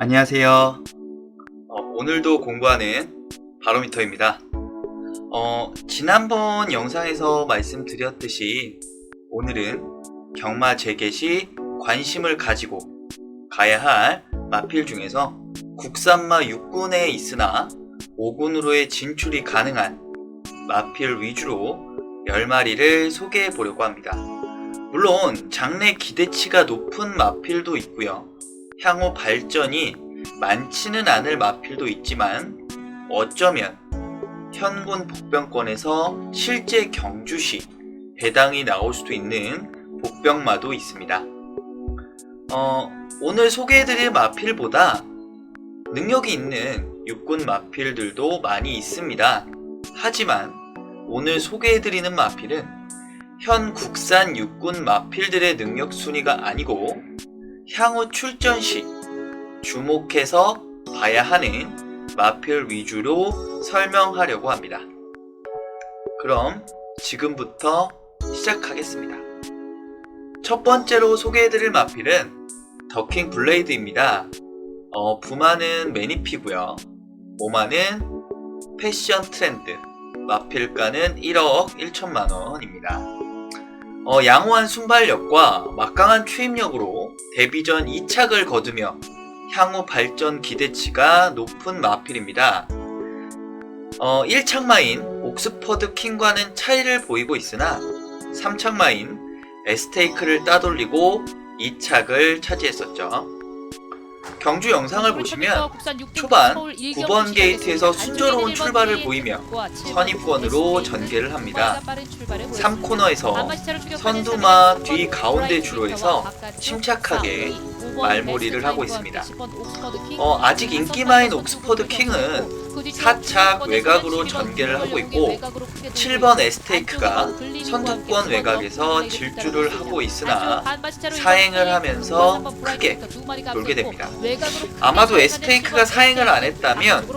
안녕하세요. 오늘도 공부하는 바로미터입니다. 지난번 영상에서 말씀드렸듯이 오늘은 경마 재개 시 관심을 가지고 가야 할 마필 중에서 국산마 6군에 있으나 5군으로의 진출이 가능한 마필 위주로 10마리를 소개해 보려고 합니다. 물론 장래 기대치가 높은 마필도 있고요. 향후 발전이 많지는 않을 마필도 있지만 어쩌면 현군 복병권에서 실제 경주시 배당이 나올 수도 있는 복병마도 있습니다. 오늘 소개해드릴 마필보다 능력이 있는 육군 마필들도 많이 있습니다. 하지만 오늘 소개해드리는 마필은 현 국산 육군 마필들의 능력 순위가 아니고 향후 출전 시 주목해서 봐야 하는 마필 위주로 설명하려고 합니다. 그럼 지금부터 시작하겠습니다. 첫 번째로 소개해드릴 마필은 더킹 블레이드입니다. 부마는 매니피고요. 모마는 패션 트렌드, 마필가는 1억 1천만원입니다. 양호한 순발력과 막강한 추임력으로 데뷔 전 2착을 거두며 향후 발전 기대치가 높은 마필입니다. 1착마인 옥스퍼드 킹과는 차이를 보이고 있으나 3착마인 에스테이크를 따돌리고 2착을 차지했었죠. 경주 영상을 보시면 초반 9번 게이트에서 순조로운 출발을 보이며 선입권으로 전개를 합니다. 3코너에서 선두마 뒤 가운데 주로에서 침착하게 말몰이를 하고 있습니다. 아직 인기마인 옥스퍼드 킹은 4착 외곽으로 전개를 하고 있고 7번 에스테이크가 선두권 외곽에서 질주를 하고 있으나 사행을 하면서 크게 돌게 됩니다. 아마도 에스테이크가 사행을 안 했다면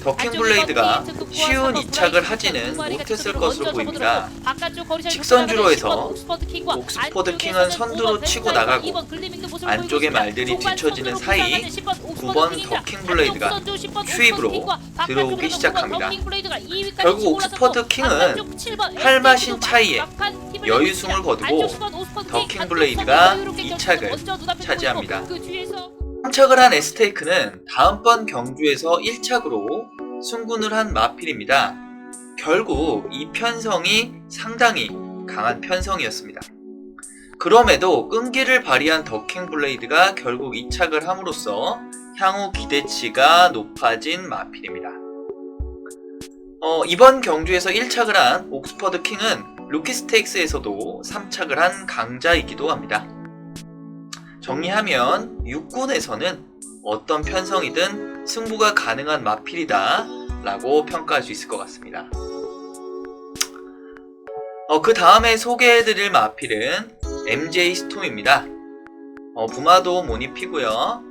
더킹 블레이드가 쉬운 2착을 하지는 못했을 것으로 보입니다. 직선주로에서 옥스퍼드 킹은 선두로 치고 나가고 안쪽의 말들이 뒤처지는 사이 9번 더킹 블레이드가 추입으로 들어오기 시작합니다. 결국 옥스퍼드 킹은 할마신 차이에 여유승을 거두고 더킹 블레이드가 2착을 차지합니다. 3착을 한 에스테이크는 다음번 경주에서 1착으로 승군을 한 마필입니다. 결국 이 편성이 상당히 강한 편성이었습니다. 그럼에도 끈기를 발휘한 더킹 블레이드가 결국 2착을 함으로써 향후 기대치가 높아진 마필입니다. 이번 경주에서 1착을 한 옥스퍼드 킹은 루키 스테이크스에서도 3착을 한 강자이기도 합니다. 정리하면 육군에서는 어떤 편성이든 승부가 가능한 마필이다 라고 평가할 수 있을 것 같습니다. 그 다음에 소개해드릴 마필은 MJ 스톰입니다. 부마도 모니피고요.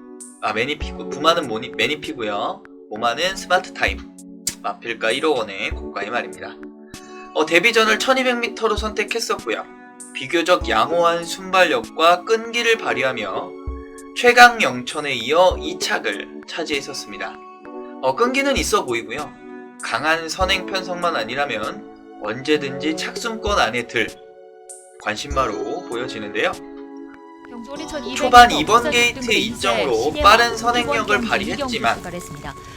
부마는 매니피고요. 모마는 스마트 타임. 마필가 1억원의 고가의 말입니다. 데뷔전을 1200m로 선택했었고요. 비교적 양호한 순발력과 끈기를 발휘하며 최강 영천에 이어 2착을 차지했었습니다. 끈기는 있어 보이고요. 강한 선행 편성만 아니라면 언제든지 착순권 안에 들 관심마로 보여지는데요. 초반 2번 게이트의 이점으로 빠른 선행력을 발휘했지만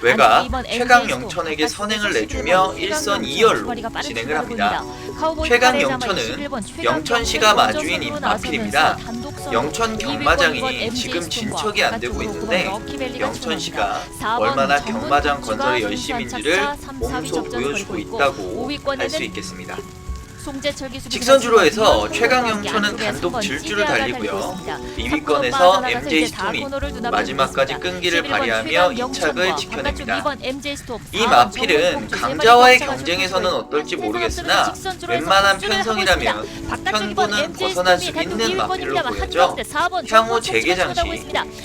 외곽 최강 영천에게 선행을 내주며 1선 2열로 진행을 합니다. 최강 영천은 영천시가 마주인 이 마필입니다. 영천 경마장이 지금 진척이 안되고 있는데 영천시가 얼마나 경마장 건설에 열심인지를 몸소 보여주고 있다고 할 수 있겠습니다. 직선주로에서 최강 영천은 단독 질주를 달리고요. 2위권에서 MJ 스톰이 마지막까지 끈기를 발휘하며 2착을 지켜냅니다. 이 마필은 강자와의 경쟁에서는 어떨지 모르겠으나 웬만한 편성이라면 현군은 벗어날 수 있는 마필로 보여져 향후 재개장 시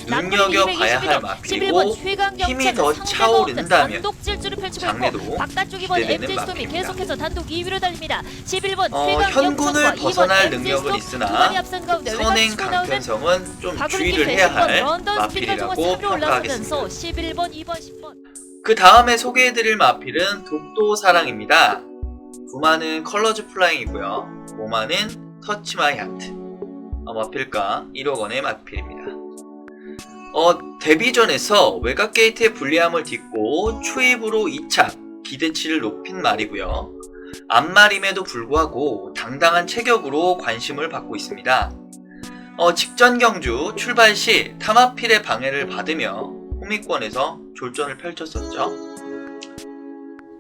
눈여겨봐야 할 마필이고 힘이 더 차오른다면 장래도 기대되는 마필입니다. 현군을 벗어날 능력은 있으나 선행 강편성은 좀 주의를 해야 할 마필이라고 평가하겠습니다. 그 다음에 소개해드릴 마필은 독도사랑입니다. 9만은 컬러즈 플라잉이고요. 5만은 터치 마이 하트. 마필가 1억원의 마필입니다. 데뷔전에서 외곽 게이트의 불리함을 딛고 추입으로 2착 기대치를 높인 말이고요. 앞말임에도 불구하고 당당한 체격으로 관심을 받고 있습니다. 직전 경주 출발 시 타마필의 방해를 받으며 호미권에서 졸전을 펼쳤었죠.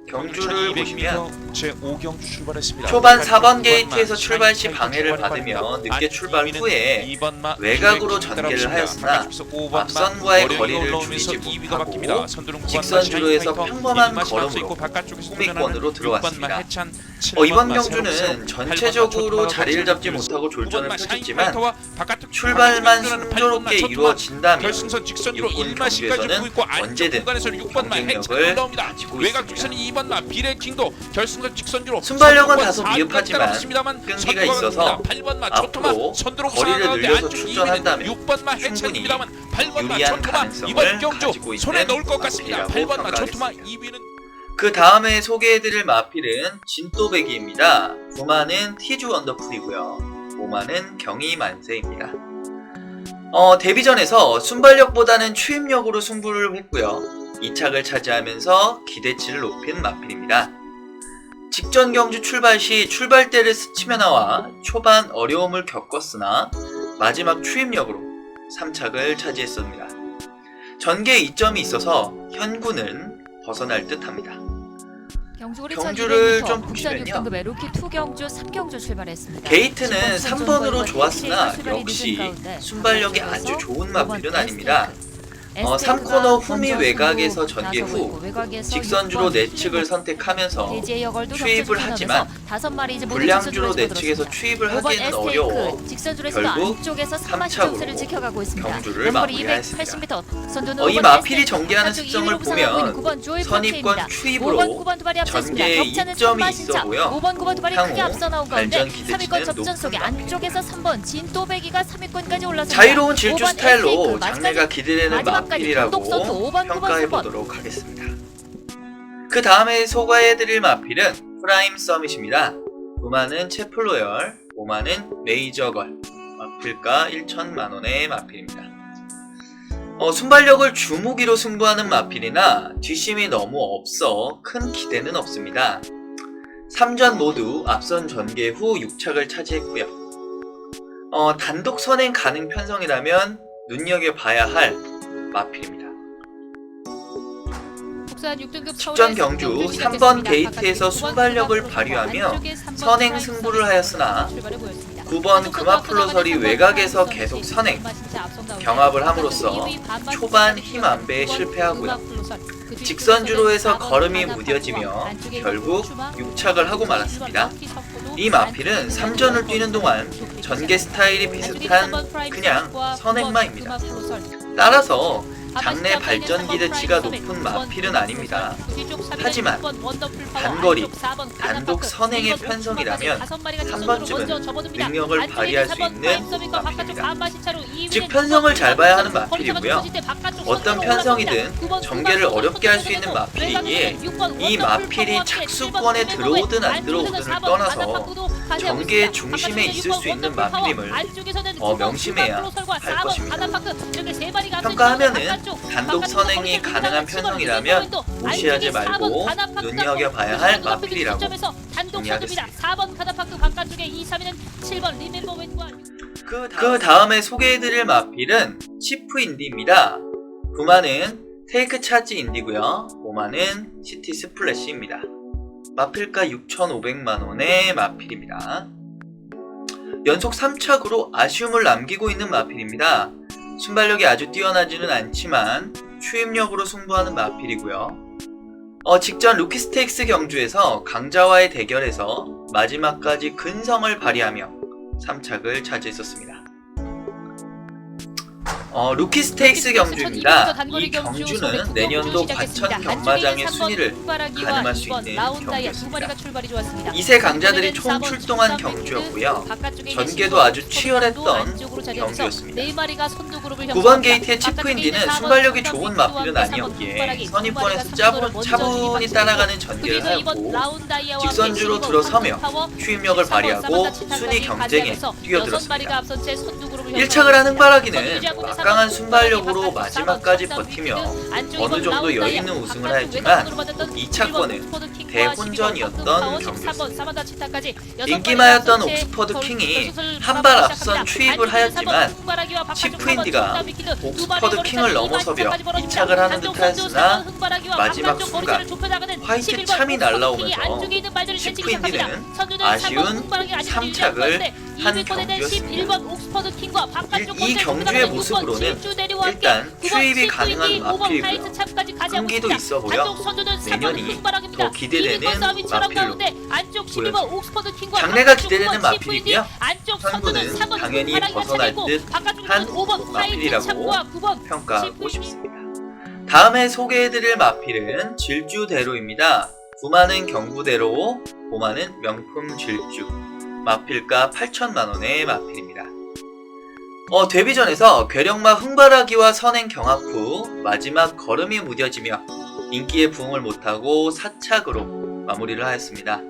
경주를 보시면 제5경주 출발했습니다. 초반 4번 게이트에서 출발 시 방해를 받으며 늦게 출발 후에 외곽으로 전개를 하였으나 앞선과의 거리를 줄이지 못하고 직선주로에서 평범한 걸음으로 호미권으로 들어왔습니다. 이번 경주는 전체적으로 자리를 잡지 못하고 졸전을 펼쳤지만 출발만 순조롭게 이루어진다면 이번 경주에서는 언제든 경쟁력을 가지고 있습니다. 순발력은 다소 미흡하지만 끈기가 있어서 앞으로 거리를 늘려서 출전한다면 충분히 유리한 가능성을 가지고 있는 마필이라고 평가하겠습니다. 그 다음에 소개해드릴 마필은 진또배기입니다. 9만은 티주 원더풀이고요. 5만은 경이만세입니다. 데뷔전에서 순발력보다는 추임력으로 승부를 했고요. 2착을 차지하면서 기대치를 높인 마필입니다. 직전 경주 출발 시 출발대를 스치며 나와 초반 어려움을 겪었으나 마지막 추임력으로 3착을 차지했습니다. 전개에 이점이 있어서 현군은 벗어날 듯합니다. 경주를 좀 보시면요. 게이트는 3번으로 좋았으나 역시 순발력이 아주 좋은 마필은 아닙니다. 3코너 후미 외곽에서 전개 후 직선주로 내측을 선택하면서 추입을 하지만 불량주로 내측에서 추입을 하기에는 어려워 결국 3착으로 경주를 마무리하였습니다. 이 마필이 전개하는 습성을 보면 선입권 추입으로 전개에 이점이 있어 보여 향후 발전 기대치는 높습니다. 자유로운 질주 스타일로 장래가 기대되는 마필이라고 평가해보도록 하겠습니다. 그 다음에 소개해드릴 마필은 프라임 서밋입니다. 9만은 채플로열, 5만은 메이저걸, 마필가 1천만원의 마필입니다. 순발력을 주무기로 승부하는 마필이나 뒷심이 너무 없어 큰 기대는 없습니다. 3전 모두 앞선 전개 후 6착을 차지했고요. 단독 선행 가능 편성이라면 눈여겨봐야 할 마필입니다. 직전 경주 3번 게이트에서 순발력을 발휘하며 선행 승부를 하였으나 9번 금화플로설이 외곽에서 계속 선행, 경합을 함으로써 초반 힘 안배에 실패하고요. 직선주로에서 걸음이 무뎌지며 결국 6착을 하고 말았습니다. 이 마필은 3전을 뛰는 동안 전개 스타일이 비슷한 그냥 선행마입니다. 따라서 장래 발전 기대치가 높은 마필은 아닙니다. 하지만 단거리, 단독 선행의 편성이라면 한 번쯤은 능력을 발휘할 수 있는 마필입니다. 즉 편성을 잘 봐야 하는 마필이고요. 어떤 편성이든 전개를 어렵게 할 수 있는 마필이기에 이 마필이 착수권에 들어오든 안 들어오든을 떠나서 전개의 중심에 있을 수 있는 마필임을 명심해야 할 것입니다. 평가하면은 단독 선행이 가능한 편성이라면 무시하지 말고 눈여겨봐야 할 마필이라고 정리하겠습니다. 그 다음에 소개해드릴 마필은 치프 인디입니다. 9만은 테이크 차지 인디고요. 5만은 시티 스플래시입니다. 마필가 6,500만원의 마필입니다. 연속 3착으로 아쉬움을 남기고 있는 마필입니다. 순발력이 아주 뛰어나지는 않지만 추임력으로 승부하는 마필이고요. 직전 루키 스테이크스 경주에서 강자와의 대결에서 마지막까지 근성을 발휘하며 3착을 차지했었습니다. 루키 스테이크스 경주입니다. 이 경주는 내년도 과천 경마장의 순위를 가늠할 수 있는 경주였습니다. 2세 강자들이 총 출동한 경주였고요. 전개도 아주 치열했던 경주였습니다. 9번 게이트의 치프인디는 순발력이 좋은 마필은 아니었기에 선입권에서 차분히 따라가는 전개를 하였고 직선주로 들어서며 추임력을 발휘하고 순위 경쟁에 뛰어들었습니다. 1착을 한 흥바라기는 막강한 순발력으로 마지막까지 버티며 어느 정도 여유있는 우승을 하였지만 2차권은 대혼전이었던 경기였습니다. 인기마였던 옥스퍼드 킹이 한 발 앞선 추입을 하였지만 치프인디가 옥스퍼드 킹을 넘어서며 2착을 하는 듯 하였으나 마지막 순간 화이트 참이 날라오면서 치프인디는 아쉬운 3착을 한 경기였습니다. 이 경주의 모습으로는 일단 추입이 가능한 마필이고요. 끈기도 있어 보여 내년이 더 기대되는 마필로 보여집니다. 장래가 기대되는 마필이고요. 현구는 당연히 벗어날 듯한 마필이라고 평가하고 싶습니다. 다음에 소개해드릴 마필은 질주대로입니다. 구마는 경부대로, 고마는 명품 질주. 마필가 8천만원의 마필입니다. 데뷔전에서 괴력마 흥바라기와 선행 경합 후 마지막 걸음이 무뎌지며 인기에 부응을 못하고 4착으로 마무리를 하였습니다.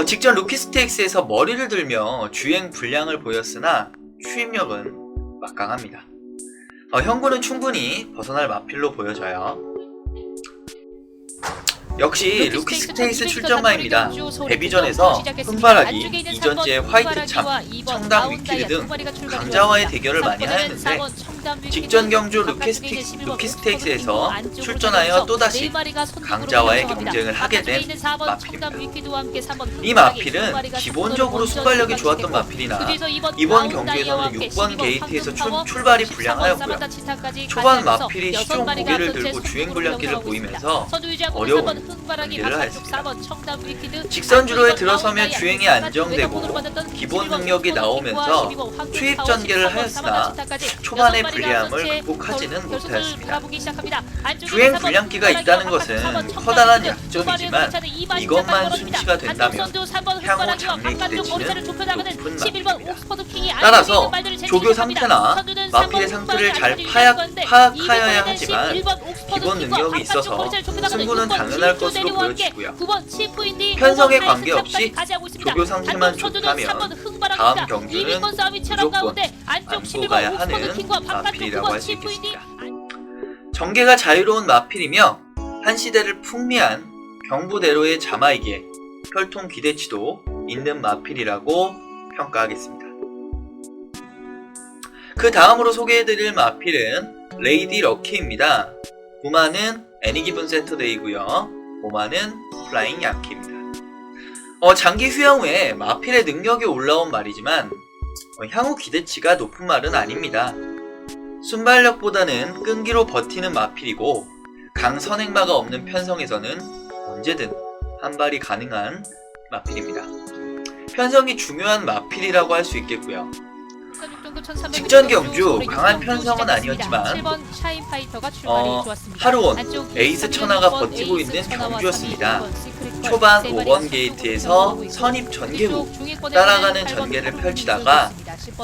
직전 루키 스테이크스에서 머리를 들며 주행 불량을 보였으나 추임력은 막강합니다. 형구는 충분히 벗어날 마필로 보여져요. 역시 루키 스테이크스 출전마입니다. 데뷔전에서 흥바라기, 이전지의 화이트 참, 청담 위키드 등 강자와의 대결을 많이 하였는데 직전 경주 루키 스테이크스에서 출전하여 또다시 강자와의 경쟁을 하게 된 마필입니다. 이 마필은 기본적으로 순발력이 좋았던 마필이나 이번 경기에서는 6번 게이트에서 출발이 불량하였고요. 초반 마필이 시종 고개를 들고 주행 불량기를 보이면서 어려운 경기를 하였습니다. 직선주로에 들어서며 주행이 안정되고 기본 능력이 나오면서 추입 전개를 하였으나 초반의 불리함을 극복하지는 못하였습니다. 주행 불량기가 있다는 것은 커다란 약점이지만 이것만 순치가 된다면 향후 장래 기대치는 높은 마필입니다. 따라서 조교 상태나 마필의 상태를 잘 파악하여야 하지만 기본 능력이 있어서 승부는 당연할 것으로 보여지고요. 편성에 관계없이 조교 상태만 좋다면 다음 경주는 무조건 안고 가야 하는 마필이라고 할 수 있겠습니다. 전개가 자유로운 마필이며 한 시대를 풍미한 경부대로의 자마이기에 혈통 기대치도 있는 마필이라고 평가하겠습니다. 그 다음으로 소개해드릴 마필은 레이디 럭키입니다. 구마는 애니기분 세터데이고요. 고마는 플라잉 양키입니다. 장기 휴양 후에 마필의 능력이 올라온 말이지만 향후 기대치가 높은 말은 아닙니다. 순발력보다는 끈기로 버티는 마필이고 강선행마가 없는 편성에서는 언제든 한 발이 가능한 마필입니다. 편성이 중요한 마필이라고 할 수 있겠고요. 직전 경주 강한 편성은 아니었지만 하루온 에이스 천하가 버티고 있는 경주였습니다. 초반 5번 게이트에서 선입 전개 후 따라가는 전개를 펼치다가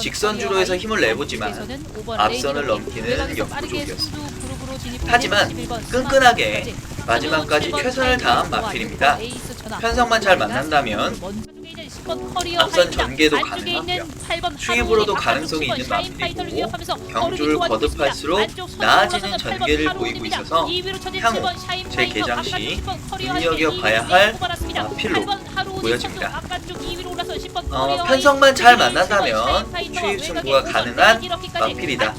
직선주로에서 힘을 내보지만 앞선을 넘기는 역부족이었습니다. 하지만 끈끈하게 마지막까지 최선을 다한 마필입니다. 편성만 잘 만난다면 앞선 전개도 가능하고요. 추입으로도 가능성이 있는 마필이고 경주를 거듭할수록 나아지는 전개를 보이고 있어서 향후 제 개장 시 눈여겨봐야 할 마필로 보여집니다. 편성만 잘 만난다면 추입 승부가 가능한 마필이다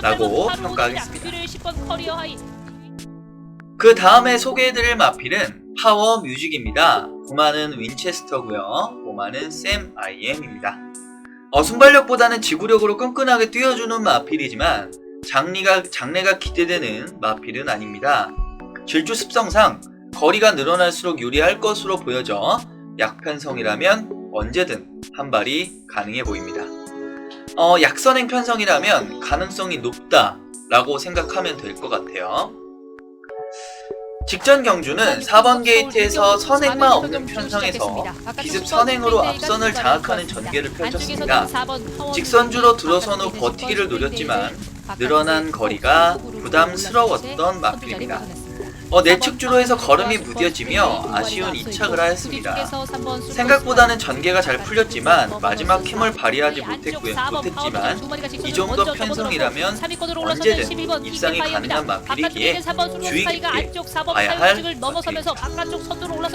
라고 평가하겠습니다. 그 다음에 소개해드릴 마필은 파워 뮤직입니다. 구마는 윈체스터고요. 고마는 샘 IM입니다. 순발력보다는 지구력으로 끈끈하게 뛰어주는 마필이지만 장래가 기대되는 마필은 아닙니다. 질주 습성상 거리가 늘어날수록 유리할 것으로 보여져 약편성이라면 언제든 한 발이 가능해 보입니다. 약선행 편성이라면 가능성이 높다라고 생각하면 될 것 같아요. 직전 경주는 4번 게이트에서 선행만 없는 편성에서 기습 선행으로 앞선을 장악하는 전개를 펼쳤습니다. 직선주로 들어선 후 버티기를 노렸지만 늘어난 거리가 부담스러웠던 마필입니다. 내측주로 해서 걸음이 무뎌지며 아쉬운 이착을 하였습니다. 생각보다는 전개가 잘 풀렸지만 마지막 힘을 발휘하지 못했지만 이 정도 편성이라면 언제든 입상이 가능한 마필이기에 주의 깊게 봐야 할 마필입니다.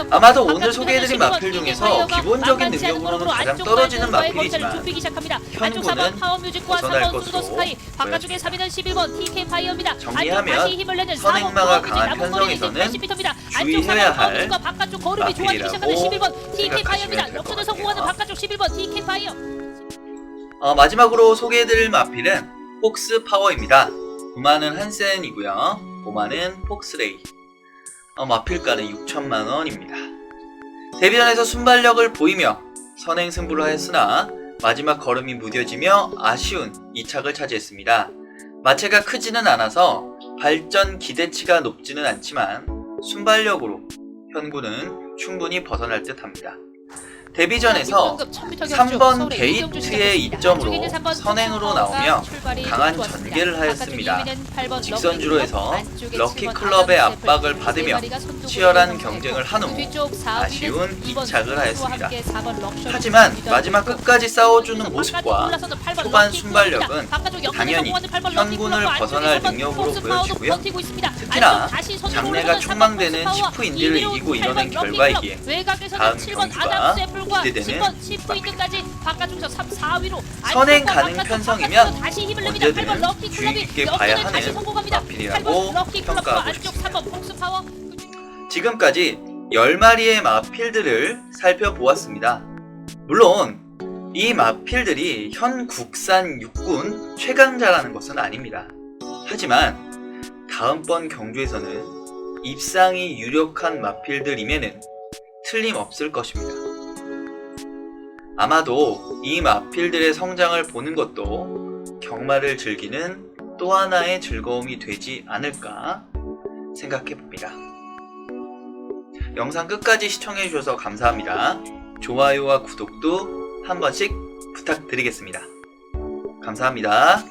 아마도 오늘 소개해드린 마필 중에서 기본적인 능력으로는 가장 떨어지는 마필이지만 현구는 벗어날 것으로 보여집니다. 정리하면 선행마가 강한 편성 에서는 주의해야 할 마필이라고 생각하시면 될 것 같아요. 마지막으로 소개해드릴 마필은 폭스 파워입니다. 9만은 한센이고요. 5만은 폭스레이. 마필가는 6천만원입니다. 데뷔전에서 순발력을 보이며 선행 승부를 하였으나 마지막 걸음이 무뎌지며 아쉬운 2착을 차지했습니다. 마체가 크지는 않아서 발전 기대치가 높지는 않지만 순발력으로 현구는 충분히 벗어날 듯 합니다. 데뷔전에서 3번 게이트의 이점으로 선행으로 나오며 강한 전개를 하였습니다. 직선주로 해서 럭키클럽의 압박을 받으며 치열한 경쟁을 한 후 아쉬운 2착을 하였습니다. 하지만 마지막 끝까지 싸워주는 모습과 초반 순발력은 당연히 현군을 벗어날 능력으로 보여지고요. 특히나 장래가 촉망되는 치프인디를 이기고 이뤄낸 결과이기에 다음 경주가 기대되는 마필입니다. 선행 가능 편성이면 언제든 주의 깊게 봐야 하는 마필이라고 평가하고 싶습니다. 지금까지 10마리의 마필들을 살펴보았습니다. 물론 이 마필들이 현 국산 육군 최강자라는 것은 아닙니다. 하지만 다음번 경주에서는 입상이 유력한 마필들임에는 틀림없을 것입니다. 아마도 이 마필들의 성장을 보는 것도 경마를 즐기는 또 하나의 즐거움이 되지 않을까 생각해봅니다. 영상 끝까지 시청해주셔서 감사합니다. 좋아요와 구독도 한 번씩 부탁드리겠습니다. 감사합니다.